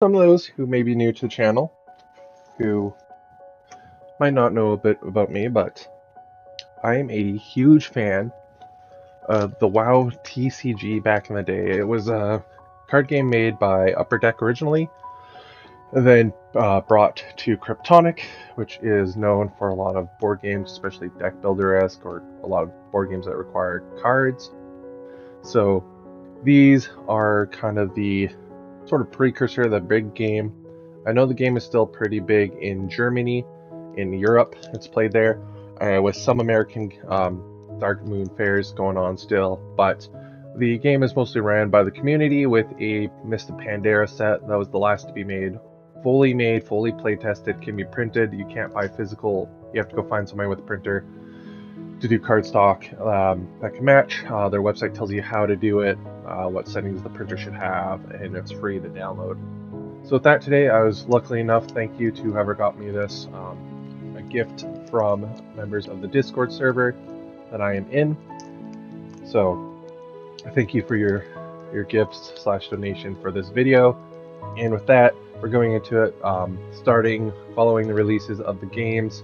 some of those who may be new to the channel, who might not know a bit about me, but I am a huge fan of the WoW TCG back in the day. It was a card game made by Upper Deck originally, and then brought to Kryptonic, which is known for a lot of board games, especially deck builder-esque, or a lot of board games that require cards. So these are kind of the sort of precursor of the big game. I know the game is still pretty big in Germany, in Europe, it's played there, with some American Dark Moon fairs going on still, but the game is mostly ran by the community with a Mist of Pandaria set that was the last to be made, fully play tested, can be printed. You can't buy physical, you have to go find somebody with a printer to do cardstock that can match. Their website tells you how to do it, what settings the printer should have, and it's free to download. So with that today, I was luckily enough, thank you to whoever got me this, a gift from members of the Discord server that I am in. So thank you for your gifts / donation for this video. And with that, we're going into it, following the releases of the games.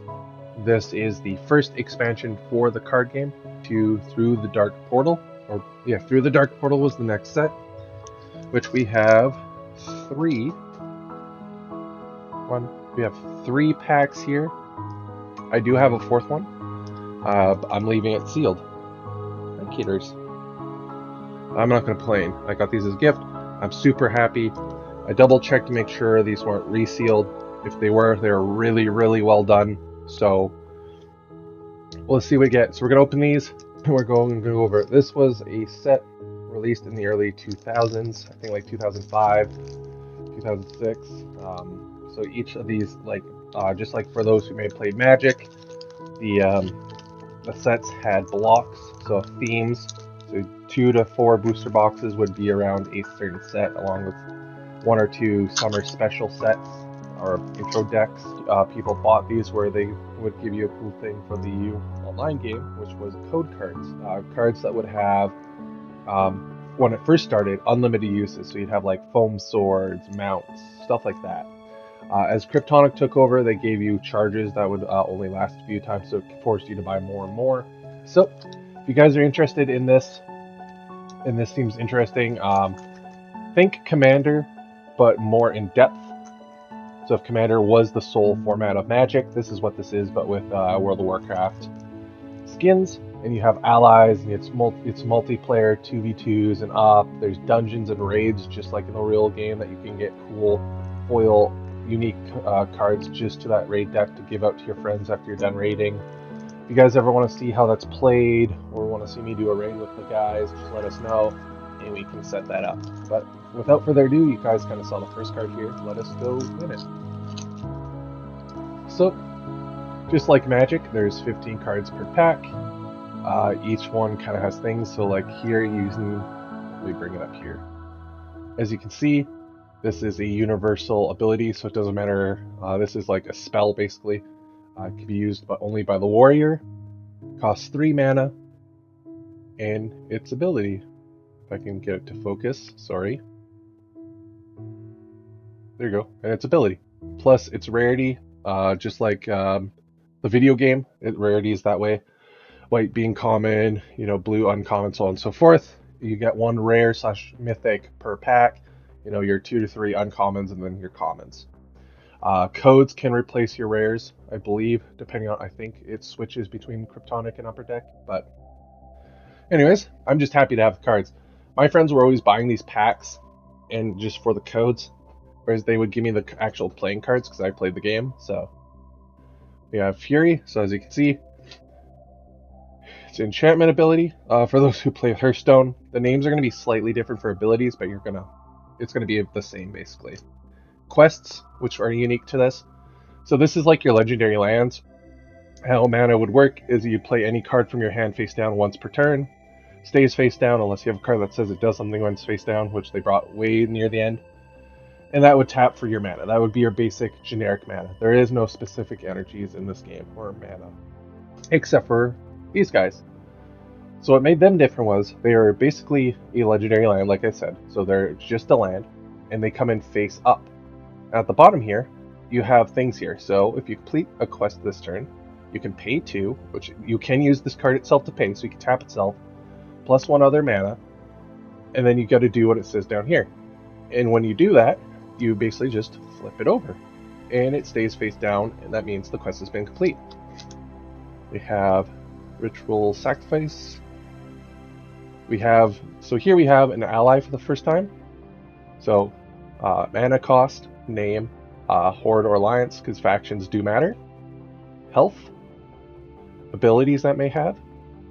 This is the first expansion for the card game to Through the Dark Portal. Through the Dark Portal was the next set, which we have we have three packs here. I do have a fourth one. I'm leaving it sealed. Thank you. I'm not going to complain. I got these as a gift. I'm super happy. I double checked to make sure these weren't resealed. If they were really, really well done. So let's see what we get. So we're going to open these and we're going to go over it. This was a set released in the early 2000s, I think like 2005, 2006. So each of these, just like for those who may have played Magic, the sets had blocks, so themes. So 2 to 4 booster boxes would be around a certain set, along with 1 or 2 summer special sets or intro decks. People bought these where they would give you a cool thing for the online game, which was code cards. Cards that would have, when it first started, unlimited uses. So you'd have like foam swords, mounts, stuff like that. As Kryptonic took over, they gave you charges that would only last a few times, so it forced you to buy more and more. So if you guys are interested in this, and this seems interesting, think Commander, but more in depth. So if Commander was the sole format of Magic, this is what this is, but with World of Warcraft skins, and you have allies, and it's multiplayer 2v2s and up. There's dungeons and raids, just like in the real game, that you can get cool foil unique cards just to that raid deck to give out to your friends after you're done raiding. If you guys ever want to see how that's played, or want to see me do a raid with the guys, just let us know and we can set that up. But without further ado, you guys kind of saw the first card here. Let us go win it. So, just like Magic, there's 15 cards per pack. Each one kind of has things. So like here, let me bring it up here. As you can see, this is a universal ability, so it doesn't matter. This is like a spell, basically. It can be used only by the warrior. Costs 3 mana. And its ability. If I can get it to focus, sorry. There you go. And its ability. Plus its rarity, just like the video game, rarity is that way. White being common, blue uncommon, so on and so forth. You get 1 rare / mythic per pack. Your 2 to 3 uncommons and then your commons. Codes can replace your rares, I believe, depending on, I think it switches between Kryptonic and Upper Deck. But anyways, I'm just happy to have the cards. My friends were always buying these packs and just for the codes, whereas they would give me the actual playing cards because I played the game. So we have Fury. So as you can see, it's enchantment ability. For those who play Hearthstone, the names are going to be slightly different for abilities, but it's going to be the same basically. Quests, which are unique to this. So this is like your legendary lands. How mana would work is you play any card from your hand face down once per turn. Stays face down unless you have a card that says it does something when it's face down, which they brought way near the end. And that would tap for your mana. That would be your basic generic mana. There is no specific energies in this game or mana, except for these guys. So what made them different was they are basically a legendary land, like I said. So they're just a land, and they come in face up. At the bottom here, you have things here. So if you complete a quest this turn, you can pay 2, which you can use this card itself to pay, so you can tap itself, plus 1 other mana, and then you got to do what it says down here. And when you do that, you basically just flip it over, and it stays face down, and that means the quest has been complete. We have Ritual Sacrifice. So here we have an ally for the first time. So mana cost, name, horde or alliance, because factions do matter, health, abilities that may have,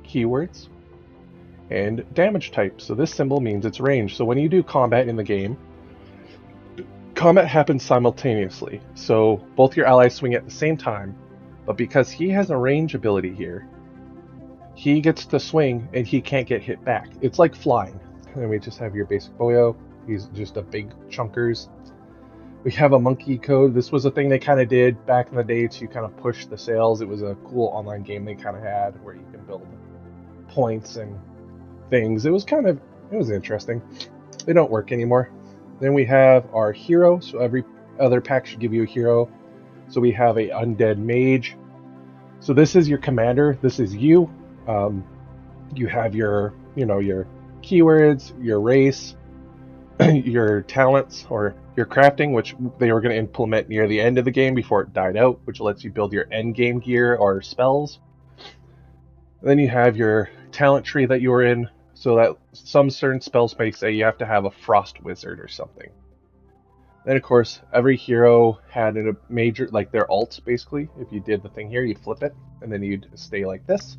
keywords, and damage type. So this symbol means it's range. So when you do combat in the game, combat happens simultaneously. So both your allies swing at the same time, but because he has a range ability here, he gets to swing and he can't get hit back. It's like flying. And we just have your basic Boyo. He's just a big chunkers. We have a monkey code. This was a thing they kind of did back in the day to kind of push the sales. It was a cool online game they kind of had where you can build points and things. It was interesting. They don't work anymore. Then we have our hero. So every other pack should give you a hero. So we have a undead mage. So this is your commander. This is you. You have your keywords, your race, your talents, or your crafting, which they were going to implement near the end of the game before it died out, which lets you build your end game gear or spells. Then you have your talent tree that you were in, so that some certain spells may say you have to have a frost wizard or something. Then of course every hero had a major, like their alt basically. If you did the thing here, you'd flip it, and then you'd stay like this.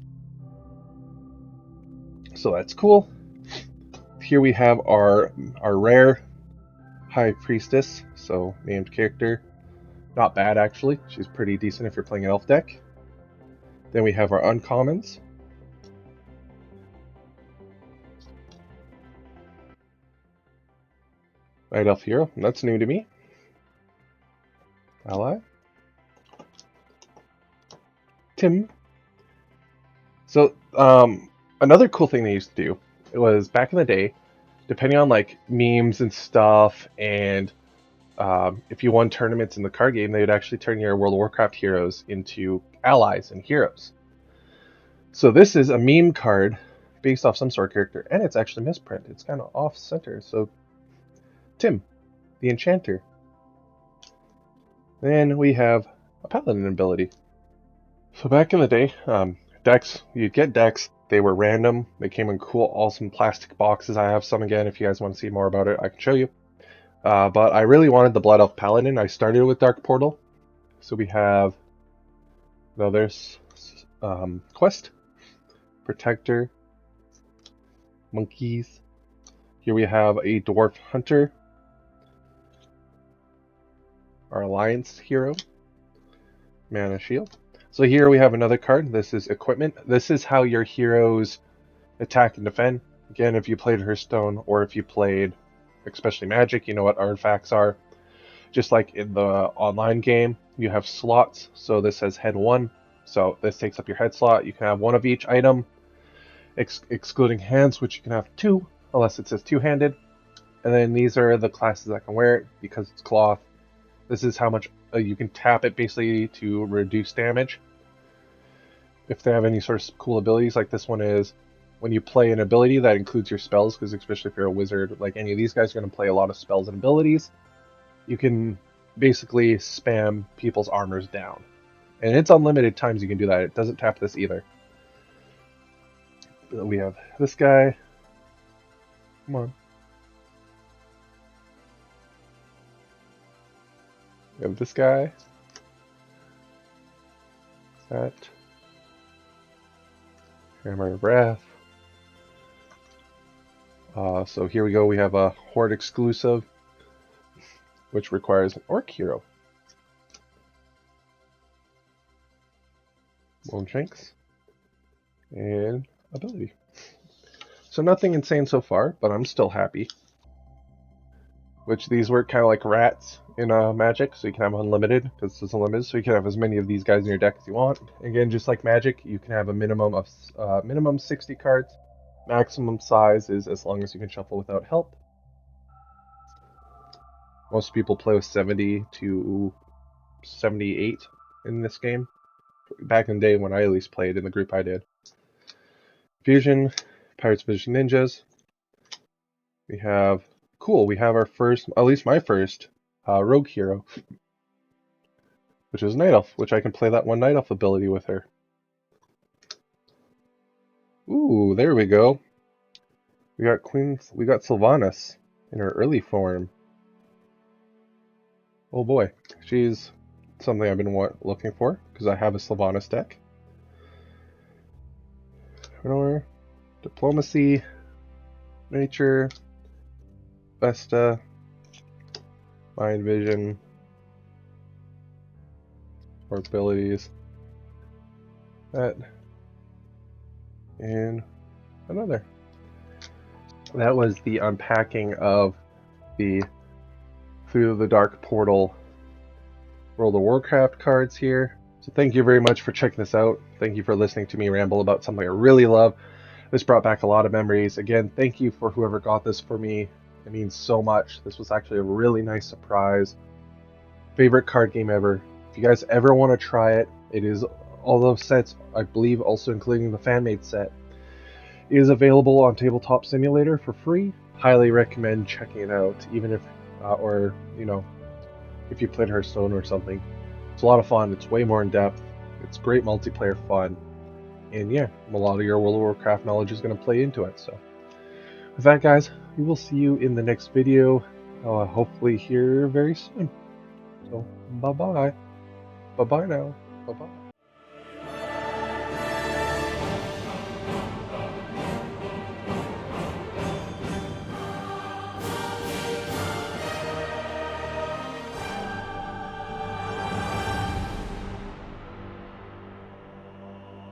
So that's cool. Here we have our rare High Priestess, so named character. Not bad actually, she's pretty decent if you're playing an elf deck. Then we have our uncommons. Night Elf Hero, that's new to me. Ally. Tim. So, another cool thing they used to do, it was back in the day, depending on like memes and stuff, and if you won tournaments in the card game, they would actually turn your World of Warcraft heroes into allies and heroes. So this is a meme card based off some sort of character, and it's actually misprint. It's kind of off center. So Tim, the Enchanter. Then we have a Paladin ability. So back in the day, decks, you'd get decks. They were random. They came in cool, awesome plastic boxes. I have some again. If you guys want to see more about it, I can show you. But I really wanted the Blood Elf Paladin. I started with Dark Portal. So we have there's Quest, Protector, Monkeys. Here we have a Dwarf Hunter, our Alliance hero, Mana Shield. So here we have another card. This is Equipment. This is how your heroes attack and defend. Again, if you played Hearthstone or if you played especially Magic, you know what artifacts are. Just like in the online game, you have slots. So this says head 1. So this takes up your head slot. You can have 1 of each item, excluding hands, which you can have 2, unless it says 2-handed. And then these are the classes that can wear it because it's cloth. This is how much you can tap it basically to reduce damage. If they have any sort of cool abilities, like this one is, when you play an ability that includes your spells, because especially if you're a wizard, like any of these guys are going to play a lot of spells and abilities, you can basically spam people's armors down. And it's unlimited times you can do that. It doesn't tap this either. We have this guy. Come on. We have this guy. That. Hammer of Wrath. So here we go. We have a Horde exclusive, which requires an Orc hero. Loneshanks. And ability. So nothing insane so far, but I'm still happy. Which these work kind of like rats in Magic, so you can have unlimited, because it's unlimited, so you can have as many of these guys in your deck as you want. Again, just like Magic, you can have a minimum of minimum 60 cards. Maximum size is as long as you can shuffle without help. Most people play with 70 to 78 in this game. Back in the day when I at least played in the group I did. Fusion, Pirates Vision Ninjas. We have, cool, we have our first, at least my first, rogue hero, which is Night Elf, which I can play that one Night Elf ability with her. Ooh, there we go. We got Sylvanas in her early form. Oh boy, she's something I've been looking for because I have a Sylvanas deck. Diplomacy, Nature, Vesta, Mind Vision, or abilities. That and another. That was the unpacking of the Through the Dark Portal World of Warcraft cards here. So thank you very much for checking this out. Thank you for listening to me ramble about something I really love. This brought back a lot of memories. Again, thank you for whoever got this for me. It means so much. This was actually a really nice surprise. Favorite card game ever. If you guys ever want to try it, it is all those sets, I believe also including the fan-made set, is available on Tabletop Simulator for free. Highly recommend checking it out, even if, or, you know, if you played Hearthstone or something. It's a lot of fun. It's way more in depth. It's great multiplayer fun. And yeah, a lot of your World of Warcraft knowledge is going to play into it. So with that, guys, we will see you in the next video, hopefully here very soon. So bye-bye. Bye-bye now. Bye-bye.